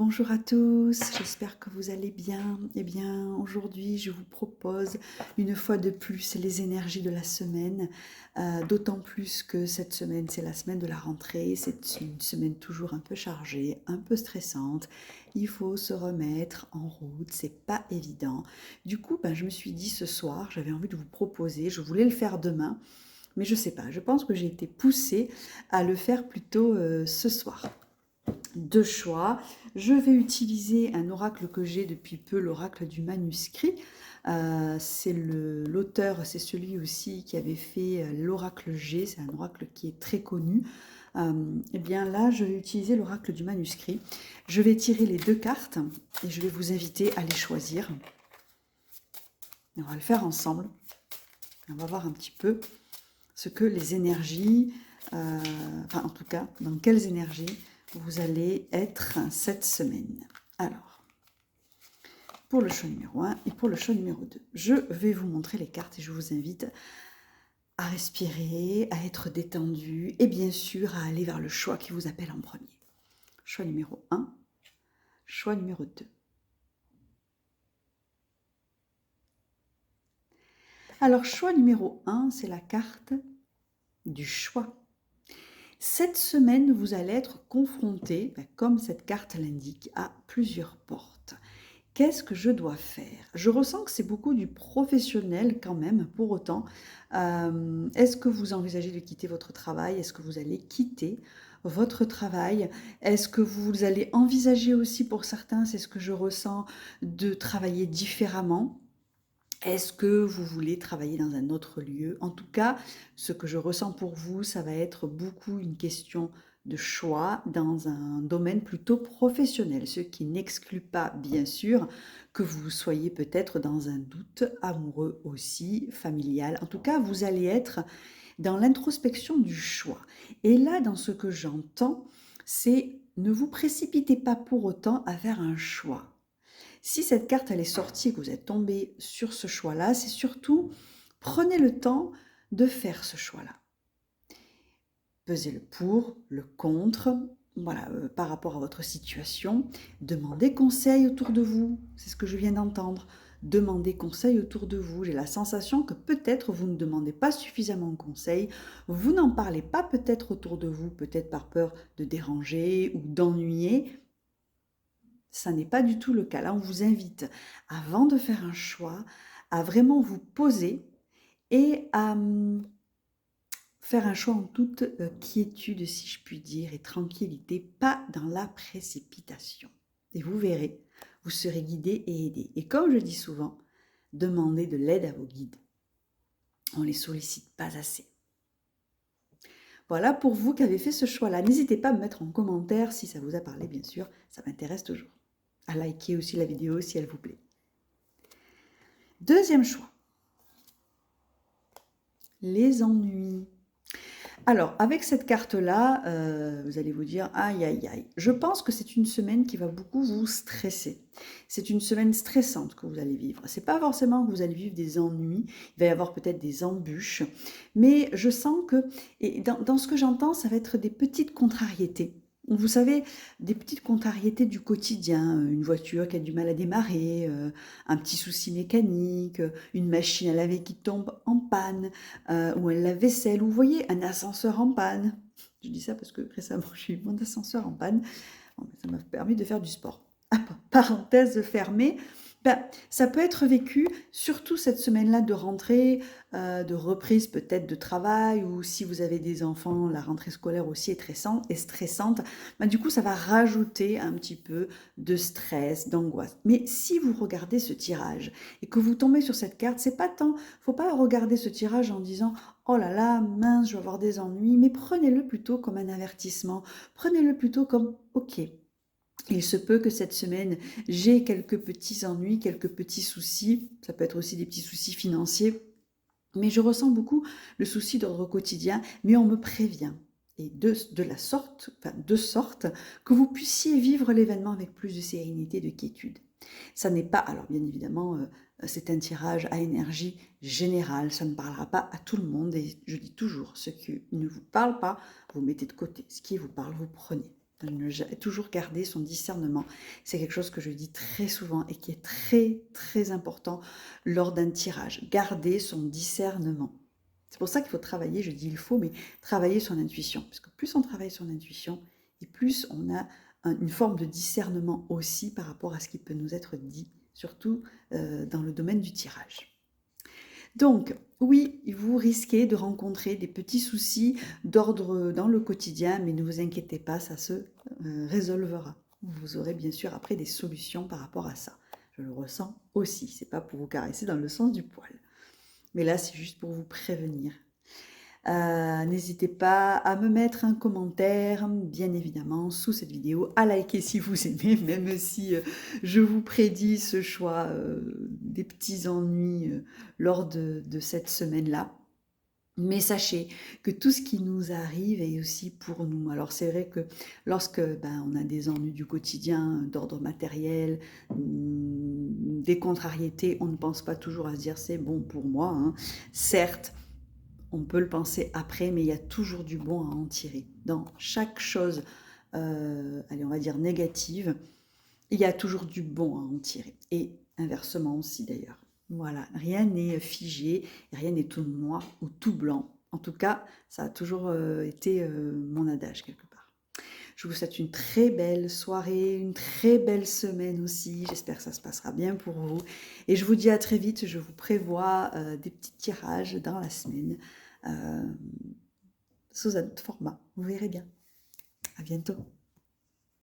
Bonjour à tous, j'espère que vous allez bien. Eh bien, aujourd'hui, je vous propose une fois de plus les énergies de la semaine, d'autant plus que cette semaine, c'est la semaine de la rentrée, c'est une semaine toujours un peu chargée, un peu stressante. Il faut se remettre en route, c'est pas évident. Du coup, je me suis dit ce soir, j'avais envie de vous proposer, je voulais le faire demain, mais je sais pas, je pense que j'ai été poussée à le faire plutôt ce soir. Deux choix. Je vais utiliser un oracle que j'ai depuis peu, l'oracle du manuscrit. C'est l'auteur, c'est celui aussi qui avait fait l'oracle G, c'est un oracle qui est très connu. Eh bien là, je vais utiliser l'oracle du manuscrit. Je vais tirer les deux cartes et je vais vous inviter à les choisir. On va le faire ensemble. On va voir un petit peu ce que les énergies, en tout cas, dans quelles énergies vous allez être cette semaine. Alors, pour le choix numéro 1 et pour le choix numéro 2, je vais vous montrer les cartes et je vous invite à respirer, à être détendu et bien sûr à aller vers le choix qui vous appelle en premier. Choix numéro 1, choix numéro 2. Alors, choix numéro 1, c'est la carte du choix. Cette semaine, vous allez être confronté, comme cette carte l'indique, à plusieurs portes. Qu'est-ce que je dois faire? Je ressens que c'est beaucoup du professionnel quand même, pour autant. Est-ce que vous envisagez de quitter votre travail? Est-ce que vous allez quitter votre travail? Est-ce que vous allez envisager aussi pour certains, c'est ce que je ressens, de travailler différemment? Est-ce que vous voulez travailler dans un autre lieu? En tout cas, ce que je ressens pour vous, ça va être beaucoup une question de choix dans un domaine plutôt professionnel, ce qui n'exclut pas, bien sûr, que vous soyez peut-être dans un doute amoureux aussi, familial. En tout cas, vous allez être dans l'introspection du choix. Et là, dans ce que j'entends, c'est ne vous précipitez pas pour autant à faire un choix. Si cette carte elle est sortie et que vous êtes tombé sur ce choix-là, c'est surtout prenez le temps de faire ce choix-là. Pesez le pour, le contre, voilà, par rapport à votre situation. Demandez conseil autour de vous, c'est ce que je viens d'entendre. Demandez conseil autour de vous. J'ai la sensation que peut-être vous ne demandez pas suffisamment de conseils, vous n'en parlez pas peut-être autour de vous, peut-être par peur de déranger ou d'ennuyer. Ça n'est pas du tout le cas. Là, on vous invite, avant de faire un choix, à vraiment vous poser et à faire un choix en toute quiétude, si je puis dire, et tranquillité, pas dans la précipitation. Et vous verrez, vous serez guidé et aidé. Et comme je dis souvent, demandez de l'aide à vos guides. On ne les sollicite pas assez. Voilà pour vous qui avez fait ce choix-là. N'hésitez pas à me mettre en commentaire si ça vous a parlé, bien sûr, ça m'intéresse toujours. À liker aussi la vidéo si elle vous plaît. Deuxième choix, les ennuis. Alors, avec cette carte-là, vous allez vous dire, aïe, aïe, aïe. Je pense que c'est une semaine qui va beaucoup vous stresser. C'est une semaine stressante que vous allez vivre. C'est pas forcément que vous allez vivre des ennuis, il va y avoir peut-être des embûches, mais je sens que, et dans ce que j'entends, ça va être des petites contrariétés. Vous savez, des petites contrariétés du quotidien, une voiture qui a du mal à démarrer, un petit souci mécanique, une machine à laver qui tombe en panne, ou un lave-vaisselle, ou vous voyez, un ascenseur en panne. Je dis ça parce que récemment, j'ai eu mon ascenseur en panne. Bon, ça m'a permis de faire du sport. Ah, parenthèse fermée. Ça peut être vécu, surtout cette semaine-là de rentrée, de reprise peut-être de travail, ou si vous avez des enfants, la rentrée scolaire aussi est stressante. Du coup, ça va rajouter un petit peu de stress, d'angoisse. Mais si vous regardez ce tirage et que vous tombez sur cette carte, c'est pas tant, faut pas regarder ce tirage en disant oh là là, mince, je vais avoir des ennuis, mais prenez-le plutôt comme un avertissement. Prenez-le plutôt comme ok. Il se peut que cette semaine, j'ai quelques petits ennuis, quelques petits soucis. Ça peut être aussi des petits soucis financiers. Mais je ressens beaucoup le souci d'ordre quotidien, mais on me prévient. Et de sorte que vous puissiez vivre l'événement avec plus de sérénité, de quiétude. Ça n'est pas, alors bien évidemment, c'est un tirage à énergie générale, ça ne parlera pas à tout le monde. Et je dis toujours, ce qui ne vous parle pas, vous mettez de côté. Ce qui vous parle, vous prenez. Toujours garder son discernement. C'est quelque chose que je dis très souvent et qui est très, très important lors d'un tirage. Garder son discernement. C'est pour ça qu'il faut travailler, je dis il faut, mais travailler son intuition. Parce que plus on travaille son intuition, et plus on a une forme de discernement aussi par rapport à ce qui peut nous être dit, surtout dans le domaine du tirage. Donc, oui, vous risquez de rencontrer des petits soucis d'ordre dans le quotidien, mais ne vous inquiétez pas, ça se résolvera. Vous aurez bien sûr après des solutions par rapport à ça. Je le ressens aussi, c'est pas pour vous caresser dans le sens du poil. Mais là, c'est juste pour vous prévenir. N'hésitez pas à me mettre un commentaire, bien évidemment, sous cette vidéo, à liker si vous aimez, même si je vous prédis ce choix des petits ennuis lors de cette semaine-là. Mais sachez que tout ce qui nous arrive est aussi pour nous. Alors c'est vrai que lorsque on a des ennuis du quotidien, d'ordre matériel, des contrariétés, on ne pense pas toujours à se dire c'est bon pour moi. Hein. Certes, on peut le penser après, mais il y a toujours du bon à en tirer. Dans chaque chose, allez, on va dire négative, il y a toujours du bon à en tirer. Et inversement aussi d'ailleurs. Voilà, rien n'est figé, rien n'est tout noir ou tout blanc. En tout cas, ça a toujours été mon adage quelque part. Je vous souhaite une très belle soirée, une très belle semaine aussi. J'espère que ça se passera bien pour vous. Et je vous dis à très vite. Je vous prévois des petits tirages dans la semaine sous un autre format. Vous verrez bien. À bientôt.